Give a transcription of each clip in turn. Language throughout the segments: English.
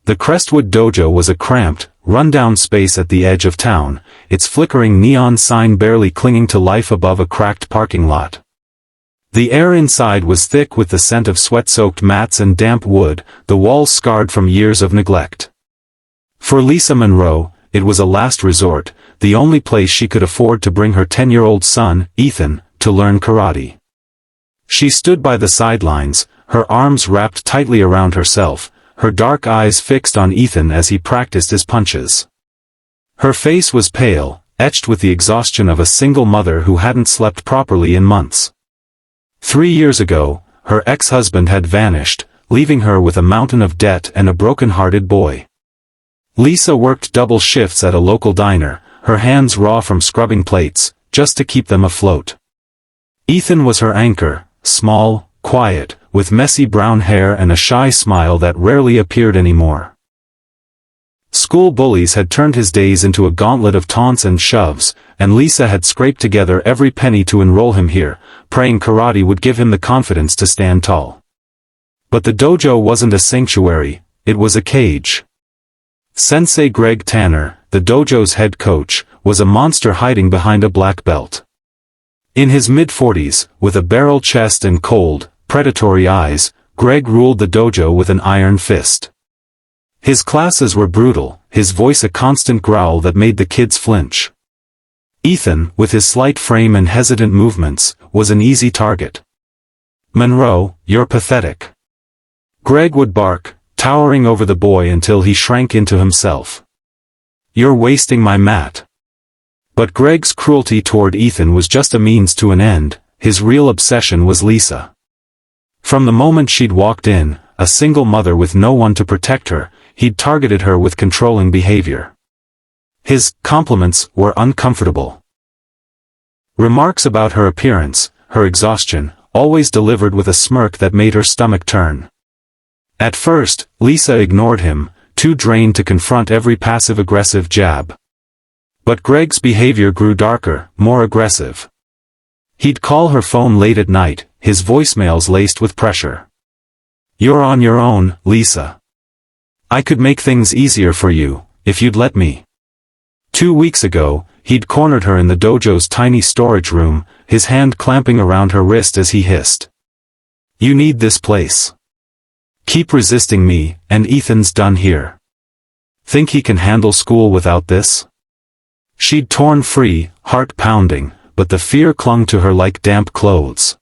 The Crestwood Dojo was a cramped, run-down space at the edge of town, its flickering neon sign barely clinging to life above a cracked parking lot. The air inside was thick with the scent of sweat-soaked mats and damp wood, the walls scarred from years of neglect. For Lisa Monroe, it was a last resort, the only place she could afford to bring her 10-year-old son, Ethan, to learn karate. She stood by the sidelines, her arms wrapped tightly around herself, her dark eyes fixed on Ethan as he practiced his punches. Her face was pale, etched with the exhaustion of a single mother who hadn't slept properly in months. 3 years ago, her ex-husband had vanished, leaving her with a mountain of debt and a broken-hearted boy. Lisa worked double shifts at a local diner, her hands raw from scrubbing plates, just to keep them afloat. Ethan was her anchor, small, quiet, with messy brown hair and a shy smile that rarely appeared anymore. School bullies had turned his days into a gauntlet of taunts and shoves, and Lisa had scraped together every penny to enroll him here, praying karate would give him the confidence to stand tall. But the dojo wasn't a sanctuary, it was a cage. Sensei Greg Tanner, the dojo's head coach, was a monster hiding behind a black belt. In his mid-40s, with a barrel chest and cold, predatory eyes, Greg ruled the dojo with an iron fist. His classes were brutal, his voice a constant growl that made the kids flinch. Ethan, with his slight frame and hesitant movements, was an easy target. "Monroe, you're pathetic," Greg would bark, towering over the boy until he shrank into himself. "You're wasting my mat." But Greg's cruelty toward Ethan was just a means to an end, his real obsession was Lisa. From the moment she'd walked in, a single mother with no one to protect her, he'd targeted her with controlling behavior. His compliments were uncomfortable. Remarks about her appearance, her exhaustion, always delivered with a smirk that made her stomach turn. At first, Lisa ignored him, too drained to confront every passive-aggressive jab. But Greg's behavior grew darker, more aggressive. He'd call her phone late at night, his voicemails laced with pressure. "You're on your own, Lisa. I could make things easier for you, if you'd let me." 2 weeks ago, he'd cornered her in the dojo's tiny storage room, his hand clamping around her wrist as he hissed. "You need this place. Keep resisting me, and Ethan's done here. Think he can handle school without this?" She'd torn free, heart pounding, but the fear clung to her like damp clothes.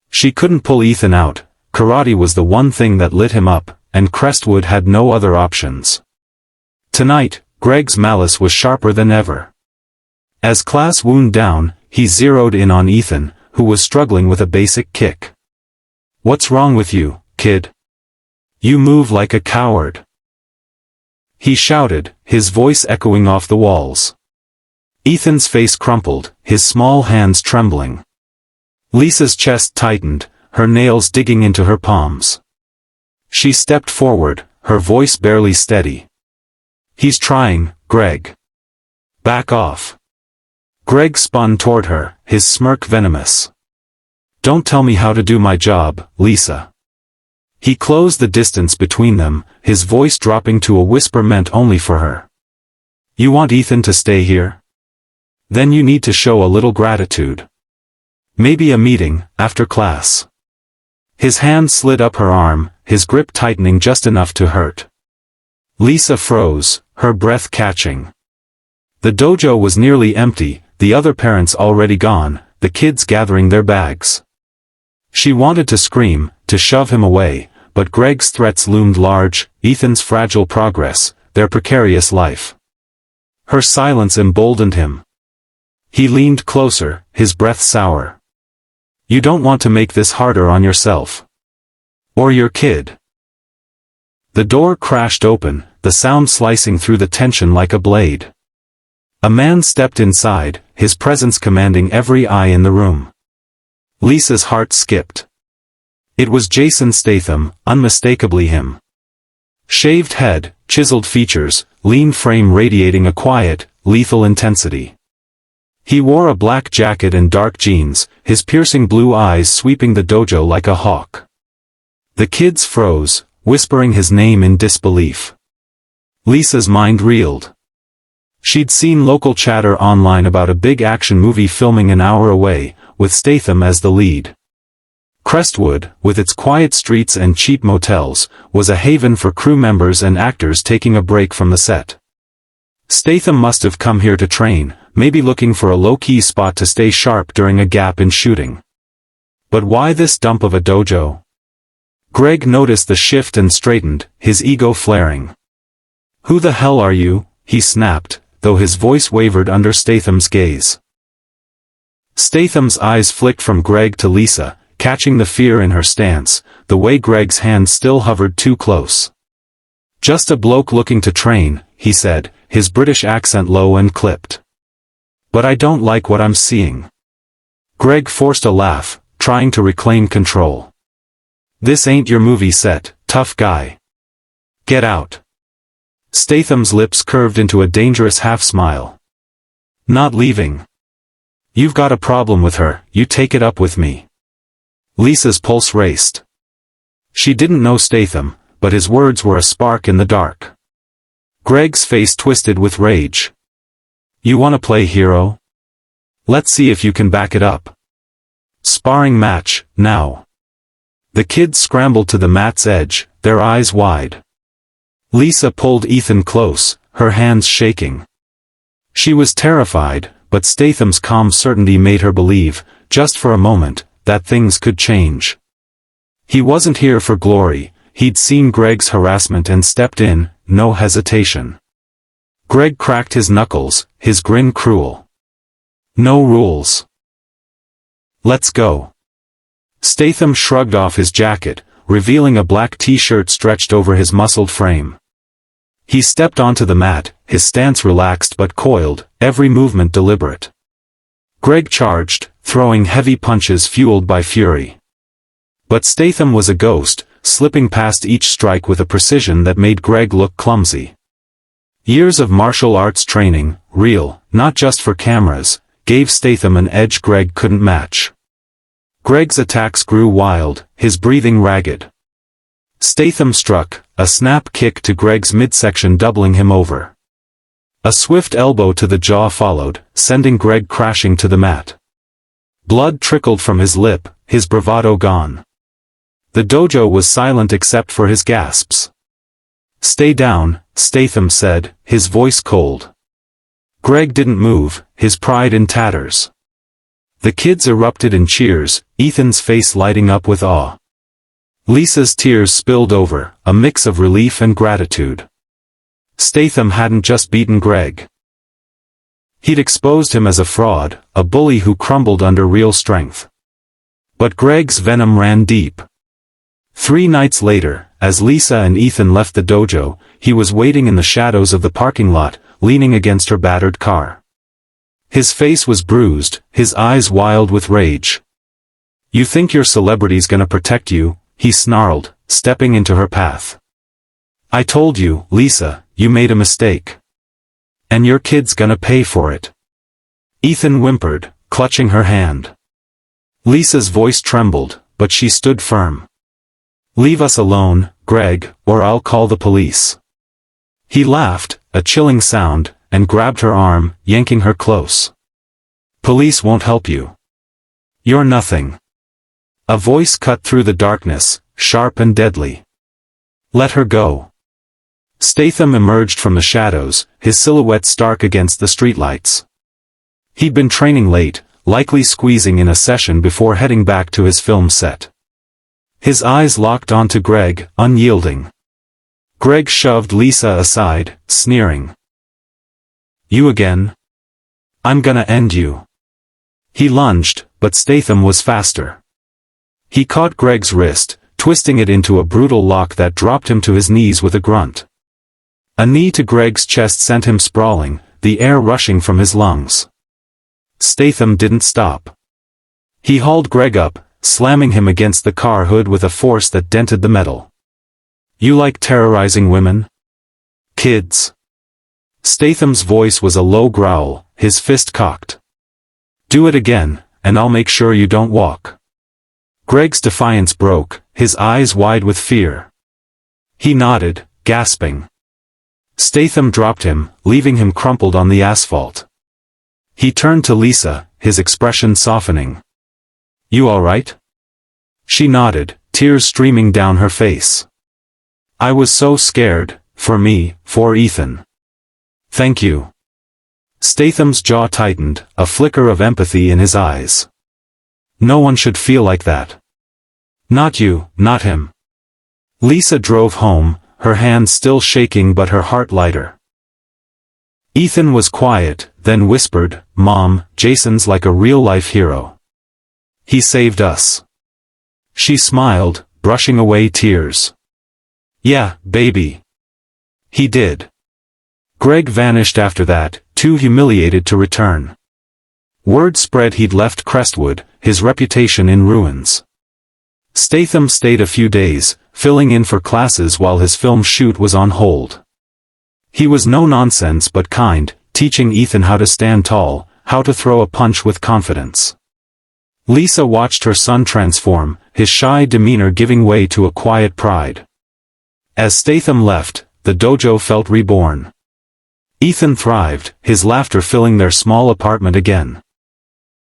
She couldn't pull Ethan out, karate was the one thing that lit him up, and Crestwood had no other options. Tonight, Greg's malice was sharper than ever. As class wound down, he zeroed in on Ethan, who was struggling with a basic kick. "What's wrong with you, kid? You move like a coward," he shouted, his voice echoing off the walls. Ethan's face crumpled, his small hands trembling. Lisa's chest tightened, her nails digging into her palms. She stepped forward, her voice barely steady. "He's trying, Greg. Back off." Greg spun toward her, his smirk venomous. "Don't tell me how to do my job, Lisa." He closed the distance between them, his voice dropping to a whisper meant only for her. "You want Ethan to stay here? Then you need to show a little gratitude. Maybe a meeting, after class." His hand slid up her arm, his grip tightening just enough to hurt. Lisa froze, her breath catching. The dojo was nearly empty, the other parents already gone, the kids gathering their bags. She wanted to scream, to shove him away, but Greg's threats loomed large, Ethan's fragile progress, their precarious life. Her silence emboldened him. He leaned closer, his breath sour. "You don't want to make this harder on yourself. Or your kid." The door crashed open, the sound slicing through the tension like a blade. A man stepped inside, his presence commanding every eye in the room. Lisa's heart skipped. It was Jason Statham, unmistakably him. Shaved head, chiseled features, lean frame radiating a quiet, lethal intensity. He wore a black jacket and dark jeans, his piercing blue eyes sweeping the dojo like a hawk. The kids froze, whispering his name in disbelief. Lisa's mind reeled. She'd seen local chatter online about a big action movie filming an hour away, with Statham as the lead. Crestwood, with its quiet streets and cheap motels, was a haven for crew members and actors taking a break from the set. Statham must have come here to train, maybe looking for a low-key spot to stay sharp during a gap in shooting. But why this dump of a dojo? Greg noticed the shift and straightened, his ego flaring. "Who the hell are you?" he snapped, though his voice wavered under Statham's gaze. Statham's eyes flicked from Greg to Lisa, catching the fear in her stance, the way Greg's hand still hovered too close. "Just a bloke looking to train," he said, his British accent low and clipped. "But I don't like what I'm seeing." Greg forced a laugh, trying to reclaim control. "This ain't your movie set, tough guy. Get out." Statham's lips curved into a dangerous half-smile. "Not leaving. You've got a problem with her, you take it up with me." Lisa's pulse raced. She didn't know Statham, but his words were a spark in the dark. Greg's face twisted with rage. "You wanna play hero? Let's see if you can back it up. Sparring match, now." The kids scrambled to the mat's edge, their eyes wide. Lisa pulled Ethan close, her hands shaking. She was terrified, but Statham's calm certainty made her believe, just for a moment, that things could change. He wasn't here for glory, he'd seen Greg's harassment and stepped in, no hesitation. Greg cracked his knuckles, his grin cruel. "No rules. Let's go." Statham shrugged off his jacket, revealing a black t-shirt stretched over his muscled frame. He stepped onto the mat, his stance relaxed but coiled, every movement deliberate. Greg charged, throwing heavy punches fueled by fury. But Statham was a ghost, slipping past each strike with a precision that made Greg look clumsy. Years of martial arts training, real, not just for cameras, gave Statham an edge Greg couldn't match. Greg's attacks grew wild, his breathing ragged. Statham struck, a snap kick to Greg's midsection doubling him over. A swift elbow to the jaw followed, sending Greg crashing to the mat. Blood trickled from his lip, his bravado gone. The dojo was silent except for his gasps. "Stay down," Statham said, his voice cold. Greg didn't move, his pride in tatters. The kids erupted in cheers, Ethan's face lighting up with awe. Lisa's tears spilled over, a mix of relief and gratitude. Statham hadn't just beaten Greg. He'd exposed him as a fraud, a bully who crumbled under real strength. But Greg's venom ran deep. 3 nights later, as Lisa and Ethan left the dojo, he was waiting in the shadows of the parking lot, leaning against her battered car. His face was bruised, his eyes wild with rage. "You think your celebrity's gonna protect you?" he snarled, stepping into her path. "I told you, Lisa, you made a mistake. And your kid's gonna pay for it." Ethan whimpered, clutching her hand. Lisa's voice trembled, but she stood firm. "Leave us alone, Greg, or I'll call the police." He laughed, a chilling sound, and grabbed her arm, yanking her close. "Police won't help you. You're nothing." A voice cut through the darkness, sharp and deadly. "Let her go." Statham emerged from the shadows, his silhouette stark against the streetlights. He'd been training late, likely squeezing in a session before heading back to his film set. His eyes locked onto Greg, unyielding. Greg shoved Lisa aside, sneering. "You again? I'm gonna end you." He lunged, but Statham was faster. He caught Greg's wrist, twisting it into a brutal lock that dropped him to his knees with a grunt. A knee to Greg's chest sent him sprawling, the air rushing from his lungs. Statham didn't stop. He hauled Greg up, slamming him against the car hood with a force that dented the metal. "You like terrorizing women? Kids?" Statham's voice was a low growl, his fist cocked. "Do it again, and I'll make sure you don't walk." Greg's defiance broke, his eyes wide with fear. He nodded, gasping. Statham dropped him, leaving him crumpled on the asphalt. He turned to Lisa, his expression softening. "You all right?" She nodded, tears streaming down her face. "I was so scared, for Ethan." "Thank you." Statham's jaw tightened, a flicker of empathy in his eyes. "No one should feel like that. Not you, not him." Lisa drove home, her hands still shaking but her heart lighter. Ethan was quiet, then whispered, "Mom, Jason's like a real-life hero. He saved us." She smiled, brushing away tears. "Yeah, baby. He did." Greg vanished after that, too humiliated to return. Word spread he'd left Crestwood, his reputation in ruins. Statham stayed a few days, filling in for classes while his film shoot was on hold. He was no nonsense but kind, teaching Ethan how to stand tall, how to throw a punch with confidence. Lisa watched her son transform, his shy demeanor giving way to a quiet pride. As Statham left, the dojo felt reborn. Ethan thrived, his laughter filling their small apartment again.